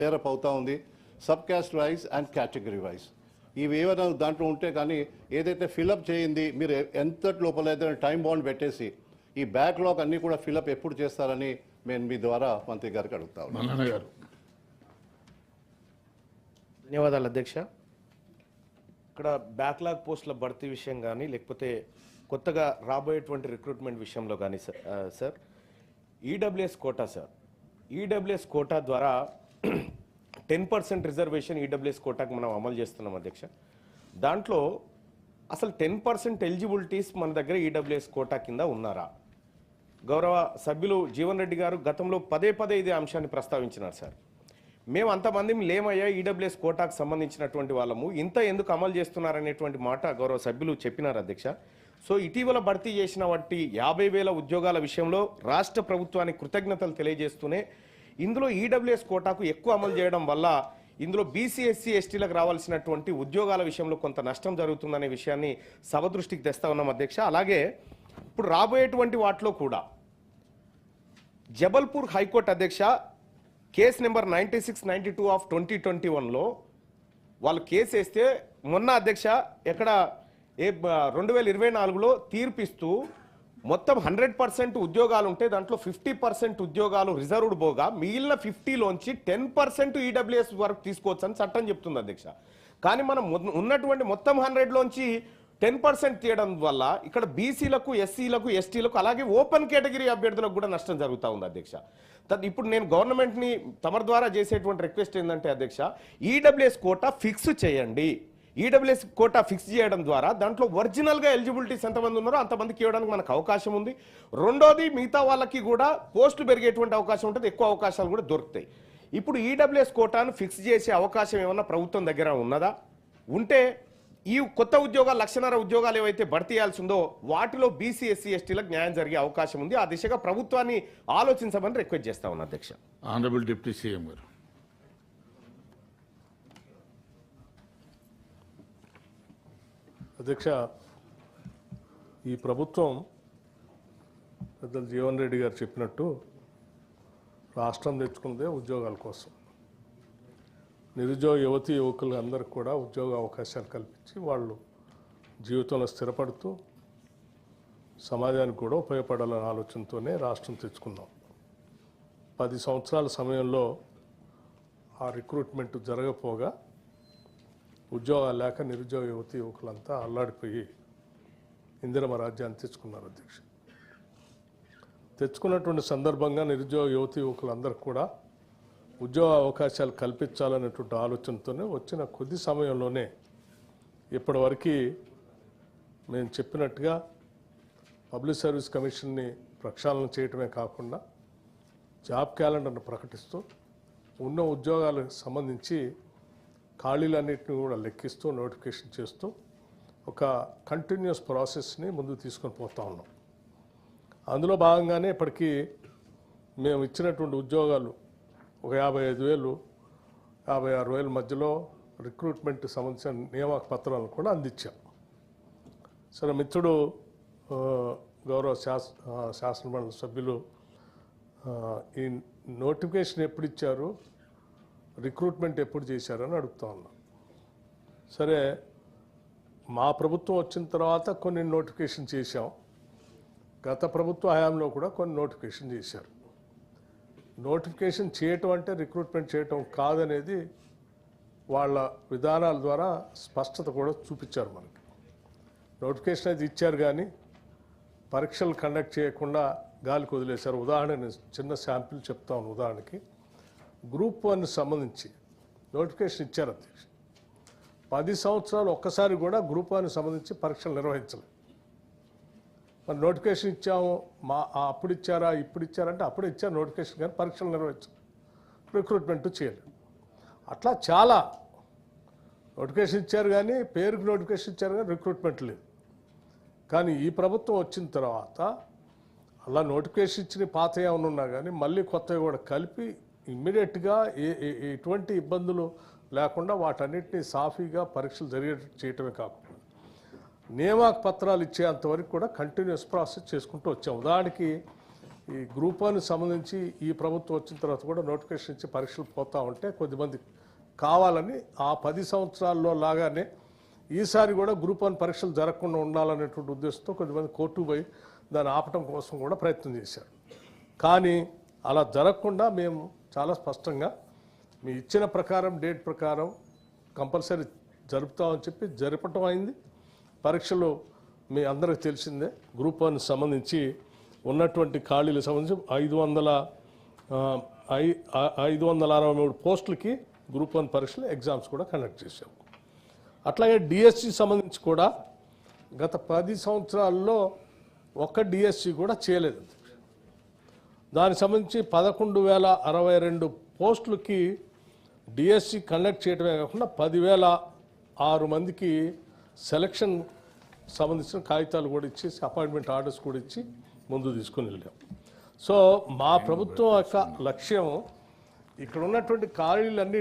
Pair up అవుతా ఉంది sub caste wise and category wise. ఇవి ఏమైనా దాంట్లో ఉంటే కానీ ఏదైతే ఫిలప్ చేయింది మీరు ఎంత లోపల ఏదైనా టైం బాండ్ పెట్టేసి ఈ బ్యాక్లాగ్ అన్నీ కూడా ఫిలప్ ఎప్పుడు చేస్తారని నేను మీ ద్వారా మంత్రి గారికి అడుగుతా ఉన్నాను. ధన్యవాదాలు అధ్యక్ష. ఇక్కడ బ్యాక్లాగ్ పోస్టుల భర్తీ విషయం కానీ లేకపోతే కొత్తగా రాబోయేటువంటి రిక్రూట్మెంట్ విషయంలో కానీ sir EWS quota sir EWS quota ద్వారా 10% రిజర్వేషన్ ఈడబ్ల్యూఎస్ కోటాకు మనం అమలు చేస్తున్నాం అధ్యక్ష. దాంట్లో అసలు 10% ఎలిజిబిలిటీస్ మన దగ్గర ఈడబ్ల్యూఎస్ కోటా కింద ఉన్నారా? గౌరవ సభ్యులు జీవన్ రెడ్డి గారు గతంలో పదే ఇదే అంశాన్ని ప్రస్తావించినారు సార్. మేము అంతమంది లేమయ్యా ఈడబ్ల్యూఎస్ కోటాకు సంబంధించినటువంటి వాళ్ళము, ఇంత ఎందుకు అమలు చేస్తున్నారనేటువంటి మాట గౌరవ సభ్యులు చెప్పినారు అధ్యక్ష. సో ఇటీవల భర్తీ చేసిన వాటి 50,000 ఉద్యోగాల విషయంలో రాష్ట్ర ప్రభుత్వానికి కృతజ్ఞతలు తెలియజేస్తూనే ఇందులో ఈడబ్ల్యూఎస్ కోటాకు ఎక్కువ అమలు చేయడం వల్ల ఇందులో బీసీ ఎస్సీ ఎస్టీలకు రావాల్సినటువంటి ఉద్యోగాల విషయంలో కొంత నష్టం జరుగుతుందనే విషయాన్ని సభ దృష్టికి తెస్తా ఉన్నాం అధ్యక్ష. అలాగే ఇప్పుడు రాబోయేటువంటి వాటిలో కూడా జబల్పూర్ హైకోర్టు అధ్యక్ష కేసు నెంబర్ 9692 ఆఫ్ 2021లో వాళ్ళు కేసు వేస్తే మొన్న అధ్యక్ష ఎక్కడ 2024లో తీర్పిస్తూ మొత్తం 100% ఉద్యోగాలు ఉంటే దాంట్లో 50% ఉద్యోగాలు రిజర్వ్డ్ పోగా మిగిలిన 50లోంచి 10% ఈడబ్ల్యూఎస్ వరకు తీసుకోవచ్చు అని చట్టం చెప్తుంది అధ్యక్ష. కానీ మనం ఉన్నటువంటి మొత్తం 100లోంచి 10% తీయడం వల్ల ఇక్కడ బీసీలకు ఎస్సీలకు ఎస్టీలకు అలాగే ఓపెన్ కేటగిరీ అభ్యర్థులకు కూడా నష్టం జరుగుతూ ఉంది అధ్యక్ష. ఇప్పుడు నేను గవర్నమెంట్ని తమ ద్వారా చేసేటువంటి రిక్వెస్ట్ ఏంటంటే అధ్యక్ష ఈడబ్ల్యూఎస్ కోటా ఫిక్స్ చేయండి. ఈడబ్ల్యూఎస్ కోటా ఫిక్స్ చేయడం ద్వారా దాంట్లో ఒరిజినల్గా ఎలిజిబిలిటీస్ ఎంతమంది ఉన్నారో అంతమందికి ఇవ్వడానికి మనకు అవకాశం ఉంది. రెండోది మిగతా వాళ్ళకి కూడా పోస్టులు పెరిగేటువంటి అవకాశం ఉంటుంది, ఎక్కువ అవకాశాలు కూడా దొరుకుతాయి. ఇప్పుడు ఈడబ్ల్యూఎస్ కోటాను ఫిక్స్ చేసే అవకాశం ఏమన్నా ప్రభుత్వం దగ్గర ఉన్నదా? ఉంటే ఈ కొత్త ఉద్యోగాలు 1,500,000 ఉద్యోగాలు ఏవైతే భర్తీ చేయాల్సి ఉందో వాటిలో బీసీ ఎస్సీ ఎస్టీలకు న్యాయం జరిగే అవకాశం ఉంది. ఆ దిశగా ప్రభుత్వాన్ని ఆలోచించమని రిక్వెస్ట్ చేస్తా ఉన్నా అధ్యక్ష. ఆనరబుల్ డిప్యూటీ సీఎం గారు. అధ్యక్ష, ఈ ప్రభుత్వం పెద్దలు జీవన్ రెడ్డి గారు చెప్పినట్టు రాష్ట్రం తెచ్చుకున్నదే ఉద్యోగాల కోసం. నిరుద్యోగ యువతీ యువకులు అందరికి కూడా ఉద్యోగ అవకాశాలు కల్పించి వాళ్ళు జీవితంలో స్థిరపడుతూ సమాజానికి కూడా ఉపయోగపడాలనే ఆలోచనతోనే రాష్ట్రం తెచ్చుకున్నాం. 10 సంవత్సరాల సమయంలో ఆ రిక్రూట్మెంట్ జరగపోగా ఉద్యోగాలు లేక నిరుద్యోగ యువతీ యువకులంతా అల్లాడిపోయి ఇందిరమ్మ రాజ్యాన్ని తెచ్చుకున్నారు అధ్యక్ష. తెచ్చుకున్నటువంటి సందర్భంగా నిరుద్యోగ యువతీ యువకులందరికీ కూడా ఉద్యోగ అవకాశాలు కల్పించాలనేటువంటి ఆలోచనతోనే వచ్చిన కొద్ది సమయంలోనే ఇప్పటివరకు మేము చెప్పినట్టుగా పబ్లిక్ సర్వీస్ కమిషన్ని ప్రక్షాళన చేయటమే కాకుండా జాబ్ క్యాలెండర్ను ప్రకటిస్తూ ఉన్న ఉద్యోగాలకు సంబంధించి ఖాళీలన్నింటినీ కూడా లెక్కిస్తూ నోటిఫికేషన్ చేస్తూ ఒక కంటిన్యూస్ ప్రాసెస్ని ముందుకు తీసుకొని పోతా ఉన్నాం. అందులో భాగంగానే ఇప్పటికీ మేము ఇచ్చినటువంటి ఉద్యోగాలు ఒక 55,000, 56,000 మధ్యలో రిక్రూట్మెంట్ సంబంధించిన నియామక పత్రాలను కూడా అందించాం. సరే మిత్రుడు గౌరవ శాసనమండలి సభ్యులు ఈ నోటిఫికేషన్ ఎప్పుడు ఇచ్చారు, రిక్రూట్మెంట్ ఎప్పుడు చేశారని అడుగుతా ఉన్నాం. సరే మా ప్రభుత్వం వచ్చిన తర్వాత కొన్ని నోటిఫికేషన్ చేశాం, గత ప్రభుత్వ హయాంలో కూడా కొన్ని నోటిఫికేషన్ చేశారు. నోటిఫికేషన్ చేయటం అంటే రిక్రూట్మెంట్ చేయటం కాదనేది వాళ్ళ విధానాల ద్వారా స్పష్టత కూడా చూపించారు మనకి. నోటిఫికేషన్ అయితే ఇచ్చారు కానీ పరీక్షలు కండక్ట్ చేయకుండా గాలికి వదిలేశారు. ఉదాహరణ చిన్న శాంపిల్ చెప్తాను. ఉదాహరణకి గ్రూప్ 1 సంబంధించి నోటిఫికేషన్ ఇచ్చారు అధ్యక్ష. 10 సంవత్సరాలు ఒక్కసారి కూడా గ్రూప్ 1 సంబంధించి పరీక్షలు నిర్వహించలేదు. మరి నోటిఫికేషన్ ఇచ్చాము, అప్పుడు ఇచ్చారా ఇప్పుడు ఇచ్చారంటే అప్పుడు ఇచ్చారు నోటిఫికేషన్, కానీ పరీక్షలు నిర్వహించారు, రిక్రూట్మెంట్ చేయలేదు. అట్లా చాలా నోటిఫికేషన్ ఇచ్చారు కానీ పేరుకి నోటిఫికేషన్ ఇచ్చారు కానీ రిక్రూట్మెంట్ లేదు. కానీ ఈ ప్రభుత్వం వచ్చిన తర్వాత అలా నోటిఫికేషన్ ఇచ్చిన పాత ఏమైనా ఉన్నా కానీ మళ్ళీ కొత్తవి కూడా కలిపి ఇమ్మీడియట్గా ఎటువంటి ఇబ్బందులు లేకుండా వాటన్నిటినీ సాఫీగా పరీక్షలు జరిగేటట్టు చేయటమే కాకుండా నియామక పత్రాలు ఇచ్చేంతవరకు కూడా కంటిన్యూస్ ప్రాసెస్ చేసుకుంటూ వచ్చాం. ఉదాహరణకి ఈ గ్రూప్ 1 సంబంధించి ఈ ప్రభుత్వం వచ్చిన తర్వాత కూడా నోటిఫికేషన్ ఇచ్చి పరీక్షలు పోతా ఉంటే కొద్దిమంది కావాలని ఆ 10 సంవత్సరాల్లో లాగానే ఈసారి కూడా గ్రూప్ 1 పరీక్షలు జరగకుండా ఉండాలనేటువంటి ఉద్దేశంతో కొద్దిమంది కోర్టుకు పోయి దాన్ని ఆపటం కోసం కూడా ప్రయత్నం చేశారు. కానీ అలా జరగకుండా మేము చాలా స్పష్టంగా మీ ఇచ్చిన ప్రకారం డేట్ ప్రకారం కంపల్సరీ జరుపుతామని చెప్పి జరపటం అయింది. పరీక్షలు మీ అందరికి తెలిసిందే. గ్రూప్ 1 సంబంధించి ఉన్నటువంటి ఖాళీలకు సంబంధించి 563 పోస్టులకి గ్రూప్ 1 పరీక్షలు ఎగ్జామ్స్ కూడా కండక్ట్ చేశాము. అట్లాగే డిఎస్సి సంబంధించి కూడా గత 10 సంవత్సరాల్లో ఒక్క డిఎస్సి కూడా చేయలేదు. దానికి సంబంధించి 11,062 పోస్టులకి డిఎస్సి కండక్ట్ చేయడమే కాకుండా 10,006 మందికి సెలక్షన్ సంబంధించిన కాగితాలు కూడా ఇచ్చేసి అపాయింట్మెంట్ ఆర్డర్స్ కూడా ఇచ్చి ముందు తీసుకుని వెళ్ళాం. సో మా ప్రభుత్వం యొక్క లక్ష్యం ఇక్కడ ఉన్నటువంటి ఖాళీలన్నీ